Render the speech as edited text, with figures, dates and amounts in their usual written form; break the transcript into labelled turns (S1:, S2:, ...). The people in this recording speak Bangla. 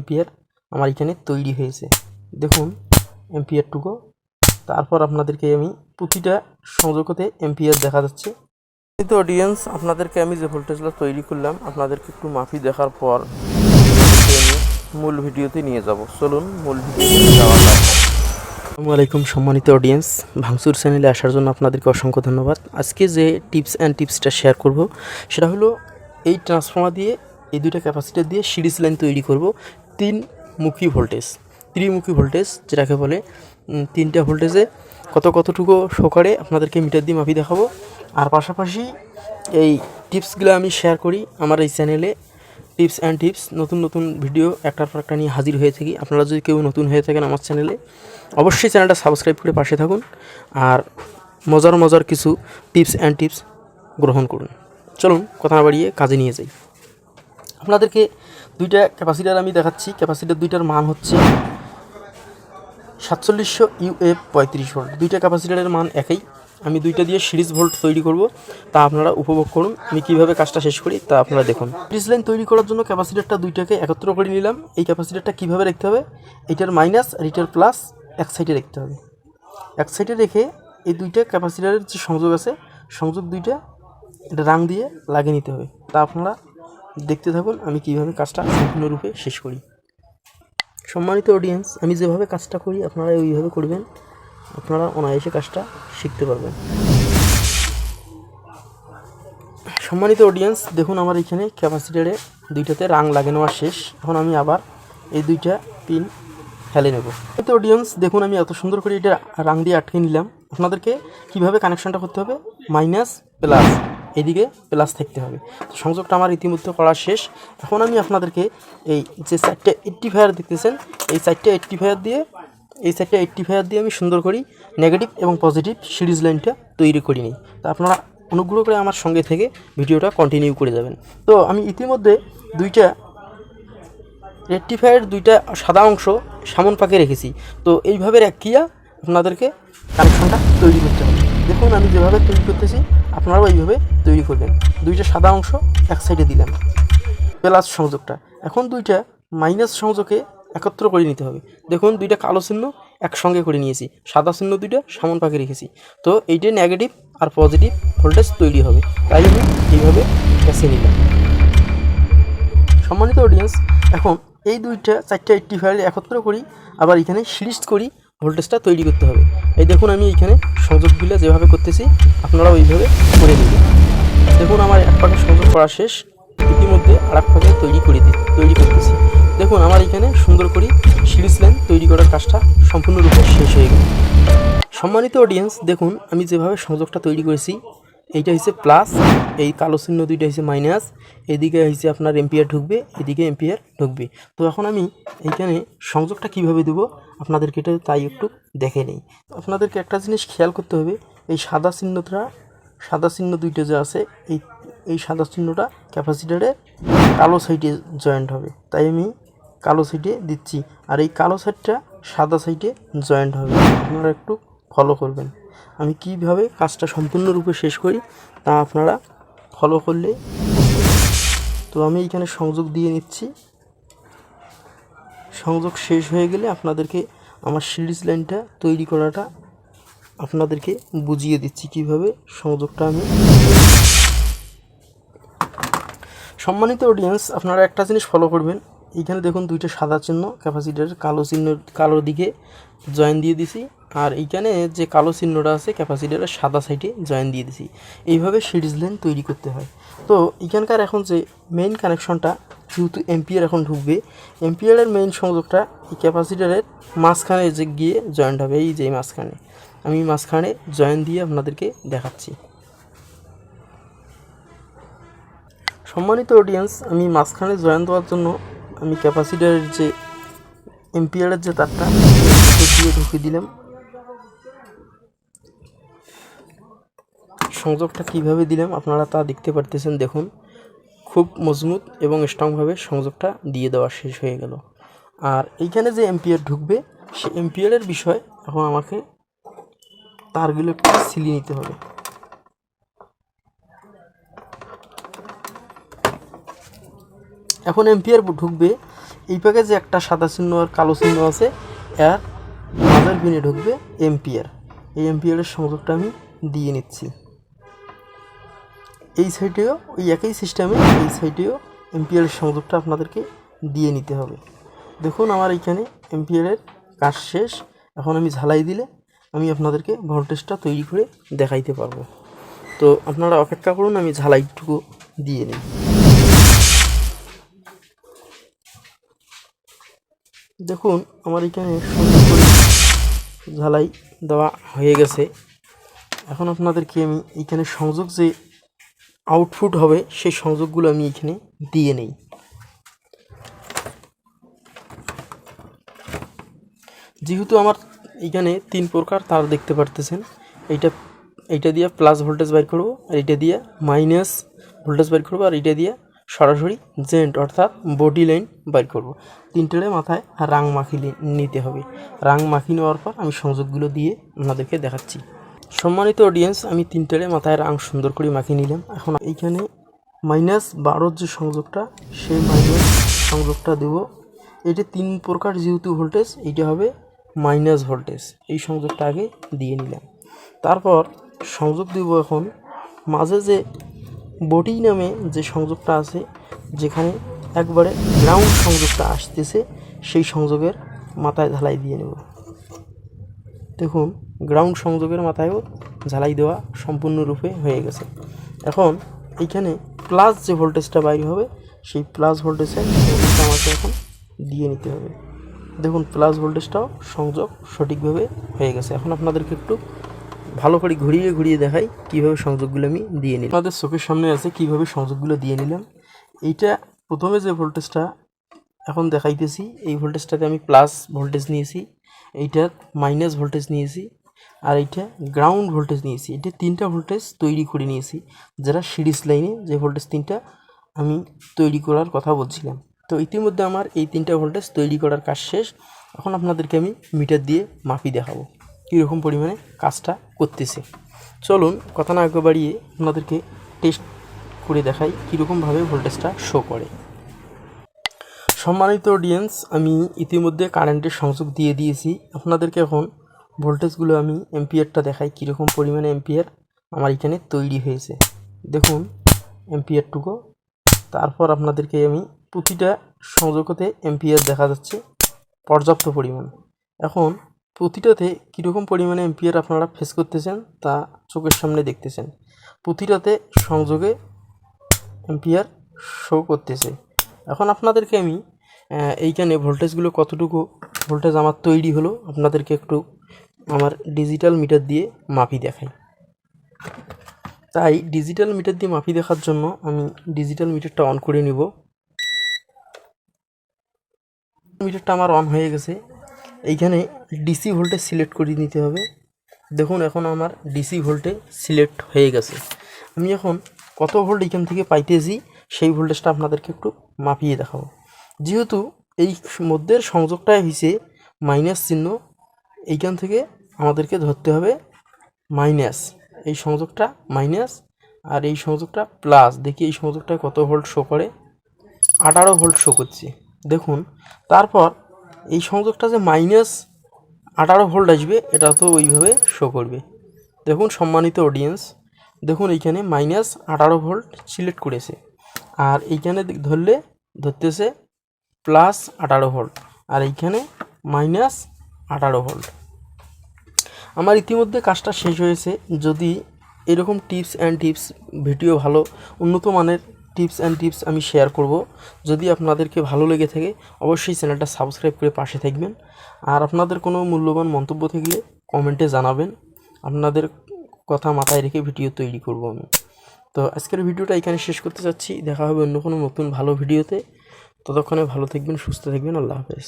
S1: এম্পিয়ার আমার এখানে তৈরি হয়েছে। দেখুন এম্পিয়ারটুকু। তারপর আপনাদেরকে আমি প্রতিটা সংযোগতে এম্পিয়ার দেখা যাচ্ছে। তো অডিয়েন্স, আপনাদেরকে আমি যে ভোল্টেজটা তৈরি করলাম আপনাদেরকে একটু মাপি দেখার পর আমি মূল ভিডিওতে নিয়ে যাব। চলুন মূল ভিডিওতে যাওয়া যাক। আসসালামু আলাইকুম সম্মানিত অডিয়েন্স, ভাঙচুর চ্যানেলে আসার জন্য আপনাদেরকে অসংখ্য ধন্যবাদ। আজকে যে টিপসটা শেয়ার করব সেটা হলো এই ট্রান্সফর্মার দিয়ে এই দুইটা ক্যাপাসিটার দিয়ে সিরিজ লাইন তৈরি করব ত্রিমুখী ভোল্টেজ যেটাকে বলে। তিনটা ভোল্টেজে কতটুকু সহকারে আপনাদেরকে মিটার দিয়ে মাপি দেখাবো। আর পাশাপাশি এই টিপসগুলো আমি শেয়ার করি আমার এই চ্যানেলে। টিপস নতুন ভিডিও একটার পর একটা নিয়ে হাজির হয়ে থাকি। আপনারা যদি কেউ নতুন হয়ে থাকেন আমার চ্যানেলে, অবশ্যই চ্যানেলটা সাবস্ক্রাইব করে পাশে থাকুন আর মজার কিছু টিপস গ্রহণ করুন। চলুন কথা না বাড়িয়ে কাজে নিয়ে যাই। আপনাদেরকে দুইটা ক্যাপাসিটার আমি দেখাচ্ছি। ক্যাপাসিটার দুইটার মান হচ্ছে 4700 UF 35 ভোল্ট। দুইটা ক্যাপাসিটারের মান একই। আমি দুইটা দিয়ে সিরিজ ভোল্ট তৈরি করব, তা আপনারা উপভোগ করুন। আমি কিভাবে কাজটা শেষ করি তা আপনারা দেখুন। সিরিজ লাইন তৈরি করার জন্য ক্যাপাসিটারটা দুইটাকে একত্র করে নিলাম। এই ক্যাপাসিটারটা কিভাবে রাখতে হবে, এটার মাইনাস আর এটার প্লাস এক সাইডে রাখতে হবে। এক সাইডে রেখে এই দুইটা ক্যাপাসিটারের যে সংযোগ আছে, সংযোগ দুইটা এটা রাং দিয়ে লাগিয়ে নিতে হবে। তা আপনারা দেখতে থাকুন আমি কিভাবে কাজটা সম্পূর্ণরূপে শেষ করি। সম্মানিত অডিয়েন্স, আমি যেভাবে কাজটা করি আপনারা ওইভাবে করবেন, আপনারা অনায়াসে কাজটা শিখতে পারবেন। সম্মানিত অডিয়েন্স, দেখুন আমার এখানে ক্যাপাসিটারে দুইটাতে রাং লাগিয়ে নেওয়া শেষ। এখন আমি আবার এই দুইটা পিন ফেলে নেব। তো অডিয়েন্স দেখুন আমি এত সুন্দর করে এটা রাং দিয়ে আটকে নিলাম। আপনাদেরকে কিভাবে কানেকশনটা করতে হবে, মাইনাস প্লাস এদিকে প্লাস থাকতে হবে। তো সংযোগটা আমার ইতিমধ্যে করা শেষ। এখন আমি আপনাদেরকে এই যে 4টা 85 দেখতেছেন, এই 4টা 85 দিয়ে আমি সুন্দর করি নেগেটিভ এবং পজিটিভ সিরিজ লাইনটা তৈরি করি নিই। তা আপনারা অনুগ্রহ করে আমার সঙ্গে থেকে ভিডিওটা কন্টিনিউ করে যাবেন। তো আমি ইতিমধ্যে দুইটা রেকটিফায়ার দুইটা সাদা অংশ সামন পাকে রেখেছি। তো এইভাবে রাখিয়া আপনাদেরকে কানেকশনটা তৈরি করতে হবে। দেখুন আমি যেভাবে তৈরি করতেছি আপনারাও এইভাবে তৈরি করবেন। দুইটা সাদা অংশ এক সাইডে দিলাম প্লাস সংযোগটা। এখন দুইটা মাইনাস সংযোগে একত্র করে নিতে হবে। দেখুন দুইটা কালো চিহ্ন একসঙ্গে করে নিয়েছি, সাদা চিহ্ন দুইটা সামন পাকে রেখেছি। তো এইটা নেগেটিভ আর পজিটিভ ভোল্টেজ তৈরি হবে, তাই আমি এইভাবে বেছে নিলাম। সম্মানিত অডিয়েন্স, এখন এই দুইটা 4টা 85 একত্র করি, আবার এখানে সিরিজ করি ভোল্টেজটা তৈরি করতে হবে। এই দেখুন আমি এইখানে সংযোগগুলো যেভাবে করতেছি আপনারা ওইভাবে করে দেবেন। দেখুন আমার এক পাকে সংযোগ করা শেষ, ইতিমধ্যে আর এক পাকে তৈরি করতেছি। দেখুন আমার এখানে সুন্দর করে সিরিজ লাইন তৈরি করার কাজটা সম্পূর্ণরূপে শেষ হয়ে গেল। সম্মানিত অডিয়েন্স, দেখুন আমি যেভাবে সংযোগটা তৈরি করেছি, এইটা হচ্ছে প্লাস, এই কালো চিহ্ন দুইটা হচ্ছে মাইনাস, এদিকে হচ্ছে আপনার এম্পিয়ার ঢুকবে, এদিকে এম্পিয়ার ঢুকবে। তো এখন আমি এইখানে সংযোগটা কিভাবে দেব আপনাদেরকে এটা তাই একটু দেখে নেই। আপনাদেরকে একটা জিনিস খেয়াল করতে হবে, এই সাদা চিহ্ন দুইটা যে আছে, এই সাদা চিহ্নটা ক্যাপাসিটারে কালো সাইডে জয়েন্ট হবে, তাই আমি কালো সাইডে দিচ্ছি। আর এই কালো সাইডটা সাদা সাইডে জয়েন্ট হবে। আপনারা একটু ফলো করবেন আমি কিভাবে কাজটা সম্পূর্ণরূপে শেষ করি, তা আপনারা ফলো করলে। তো আমি এখানে সংযোগ দিয়ে নিচ্ছি। সংযোগ শেষ হয়ে গেলে আপনাদেরকে আমার সিরিজ লাইনটা তৈরি করাটা আপনাদেরকে বুঝিয়ে দিচ্ছি কিভাবে সংযোগটা আমি। সম্মানিত অডিয়েন্স, আপনারা একটা জিনিস ফলো করবেন। এইখানে দেখুন দুইটা সাদা চিহ্ন ক্যাপাসিটারের কালো দিকে জয়েন দিয়ে দিছি, আর এইখানে যে কালো চিহ্নটা আছে ক্যাপাসিটারের সাদা সাইডে জয়েন দিয়ে দিছি। এইভাবে সিরিজ লাইন তৈরি করতে হয়। তো এখানকার এখন যে মেইন কানেকশনটা, যেহেতু এম্পিয়ার এখন ঢুকবে, এম্পিয়ারের মেইন সংযোগটা এই ক্যাপাসিটারের মাঝখানে যে গিয়ে জয়েন্ট হবে। এই যে মাঝখানে, আমি মাঝখানে জয়েন দিয়ে আপনাদেরকে দেখাচ্ছি। সম্মানিত অডিয়েন্স, আমি মাঝখানে জয়েন দেওয়ার জন্য আমি ক্যাপাসিটারের যে এম্পিয়ারের যে তারটা দিয়ে ঢুকিয়ে দিলাম। সংযোগটা কিভাবে দিলাম আপনারা তা দেখতে পারতেছেন। দেখুন খুব মজবুত এবং স্ট্রংভাবে সংযোগটা দিয়ে দেওয়া শেষ হয়ে গেল। আর এইখানে যে এম্পিয়ার ঢুকবে সে এম্পিয়ারের বিষয় এখন আমাকে তারগুলো একটু সিলিয়ে নিতে হবে। এখন এম্পিয়ার ঢুকবে, এই প্যাকেজে একটা সাদা চিহ্ন আর কালো চিহ্ন আছে, এর মাঝের পিনে ঢুকবে এম্পিয়ার। এই এম্পিয়ারের সংযোগটা আমি দিয়ে নিচ্ছি। এই সাইডেও ওই একই সিস্টেমে এই সাইডেও এম্পিয়ারের সংযোগটা আপনাদেরকে দিয়ে নিতে হবে। দেখুন আমার এইখানে এম্পিয়ারের কাজ শেষ। এখন আমি ঝালাই দিলে আমি আপনাদেরকে ভোল্টেজটা তৈরি করে দেখাইতে পারবো। তো আপনারা অপেক্ষা করুন, আমি ঝালাইটুকু দিয়ে নিই। দেখুন আমার এখানে সুন্দর করে ঝালাই দেওয়া হয়ে গেছে। এখন আপনাদেরকে আমি এইখানে সংযোগ যে আউটপুট হবে সেই সংযোগগুলো আমি এখানে দিয়ে নেই। যেহেতু আমার এখানে 3 প্রকার তার দেখতে পারতেছেন, এইটা দিয়ে প্লাস ভোল্টেজ বাইর করব, আর এইটা দিয়ে মাইনাস ভোল্টেজ বাইর করব, আর এইটা দিয়ে সরাসরি জেন্ট অর্থাৎ বডি লাইন বাইর করব। 3টের মাথায় রাং মাখিয়ে নিতে হবে। রাং মাখিয়ে নেওয়ার পর আমি সংযোগগুলো দিয়ে আপনাদেরকে দেখাচ্ছি। সম্মানিত অডিয়েন্স, আমি 3টের মাথায় রাং সুন্দর করে মাখিয়ে নিলাম। এখন এইখানে -12 যে সংযোগটা, সেই মাইনাস সংযোগটা দেব। এটা 3 প্রকার যেহেতু ভোল্টেজ, এইটা হবে মাইনাস ভোল্টেজ। এই সংযোগটা আগে দিয়ে নিলাম। তারপর সংযোগ দেব এখন মাঝে যে বডি নামে যে সংযোগটা আছে, যেখানে একবারে গ্রাউন্ড সংযোগটা আসতেছে, সেই সংযোগের মাথায় ঝালাই দিয়ে নেব। দেখুন গ্রাউন্ড সংযোগের মাথায়ও ঝালাই দেওয়া সম্পূর্ণরূপে হয়ে গেছে। এখন এইখানে প্লাস যে ভোল্টেজটা বাইর হবে, সেই প্লাস ভোল্টেজের সংযোগটা আমাকে এখন দিয়ে নিতে হবে। দেখুন প্লাস ভোল্টেজটাও সংযোগ সঠিকভাবে হয়ে গেছে। এখন আপনাদেরকে একটু ভালো করে ঘুরিয়ে ঘুরিয়ে দেখাই কীভাবে সংযোগগুলো আমি দিয়ে নিলাম। আপনাদের চোখের সামনে আছে কীভাবে সংযোগগুলো দিয়ে নিলাম। এইটা প্রথমে যে ভোল্টেজটা এখন দেখাইতেছি, এই ভোল্টেজটাতে আমি প্লাস ভোল্টেজ নিয়েছি, এইটা মাইনাস ভোল্টেজ নিয়েছি, আর এইটা গ্রাউন্ড ভোল্টেজ নিয়েছি। এটা 3টা ভোল্টেজ তৈরি করে নিয়েছি, যারা সিরিজ লাইনে যে ভোল্টেজ 3টা আমি তৈরি করার কথা বলছিলাম। তো ইতিমধ্যে আমার এই 3টা ভোল্টেজ তৈরি করার কাজ শেষ। এখন আপনাদেরকে আমি মিটার দিয়ে মাপি দেখাবো কীরকম পরিমাণে কাজটা করতেছে। চলুন কথা না আগে বাড়িয়ে আপনাদেরকে টেস্ট করে দেখাই কীরকমভাবে ভোল্টেজটা শো করে। সম্মানিত অডিয়েন্স, আমি ইতিমধ্যে কারেন্টের সংযোগ দিয়ে দিয়েছি। আপনাদেরকে এখন ভোল্টেজগুলো আমি এম্পিয়ারটা দেখাই কীরকম পরিমাণে এম্পিয়ার আমার এখানে তৈরি হয়েছে। দেখুন এম্পিয়ারটুকু। তারপর আপনাদেরকে আমি প্রতিটা সংযোগতে এম্পিয়ার দেখা যাচ্ছে পর্যাপ্ত পরিমাণ। এখন প্রতিটাতে কীরকম পরিমাণে এম্পিয়ার আপনারা ফেস করতেছেন তা চোখের সামনে দেখতেছেন। প্রতিটাতে সংযোগে এম্পিয়ার শো করতেছে। এখন আপনাদেরকে আমি এইখানে ভোল্টেজগুলো কতটুকু ভোল্টেজ আমার তৈরি হলো আপনাদেরকে একটু আমার ডিজিটাল মিটার দিয়ে মাপি দেখাই। তাই ডিজিটাল মিটার দিয়ে মাপি দেখার জন্য আমি ডিজিটাল মিটারটা অন করে নিব। মিটারটা আমার অন হয়ে গেছে। এইখানে ডিসি ভোল্টেজ সিলেক্ট করে নিতে হবে। দেখুন এখন আমার ডিসি ভোল্টেজ সিলেক্ট হয়ে গেছে। আমি এখন কত ভোল্ট এইখান থেকে পাইতেছি সেই ভোল্টেজটা আপনাদেরকে একটু মাপিয়ে দেখাবো। যেহেতু এই মধ্যের সংযোগটাই হয়েছে মাইনাস চিহ্ন, এইখান থেকে আমাদেরকে ধরতে হবে মাইনাস। এই সংযোগটা মাইনাস আর এই সংযোগটা প্লাস। দেখি এই সংযোগটা কত ভোল্ট শো করে, 18 ভোল্ট শো করছে। দেখুন তারপর এই সংযোগটা যে -18 ভোল্ট আসবে, এটা তো ওইভাবে শো করবে। দেখুন সম্মানিত অডিয়েন্স, দেখুন এইখানে -18 ভোল্ট সিলেক্ট করেছে, আর এইখানে ধরতেছে +18 ভোল্ট, আর এইখানে -18 ভোল্ট। আমার ইতিমধ্যে কাজটা শেষ হয়েছে। যদি এরকম টিপস অ্যান্ড টিপস ভিডিও ভালো উন্নত মানের টিপস অ্যান্ড টিপস আমি শেয়ার করব। যদি আপনাদেরকে ভালো লেগে থাকে অবশ্যই চ্যানেলটা সাবস্ক্রাইব করে পাশে থাকবেন। আর আপনাদের কোনো মূল্যবান মন্তব্য থাকলে কমেন্টে জানাবেন। আপনাদের কথা মাথায় রেখে ভিডিও তৈরি করব আমি। তো আজকের ভিডিওটা এখানে শেষ করতে চাচ্ছি। দেখা হবে অন্য কোনো নতুন ভালো ভিডিওতে। ততক্ষণে ভালো থাকবেন, সুস্থ থাকবেন। আল্লাহ হাফেজ।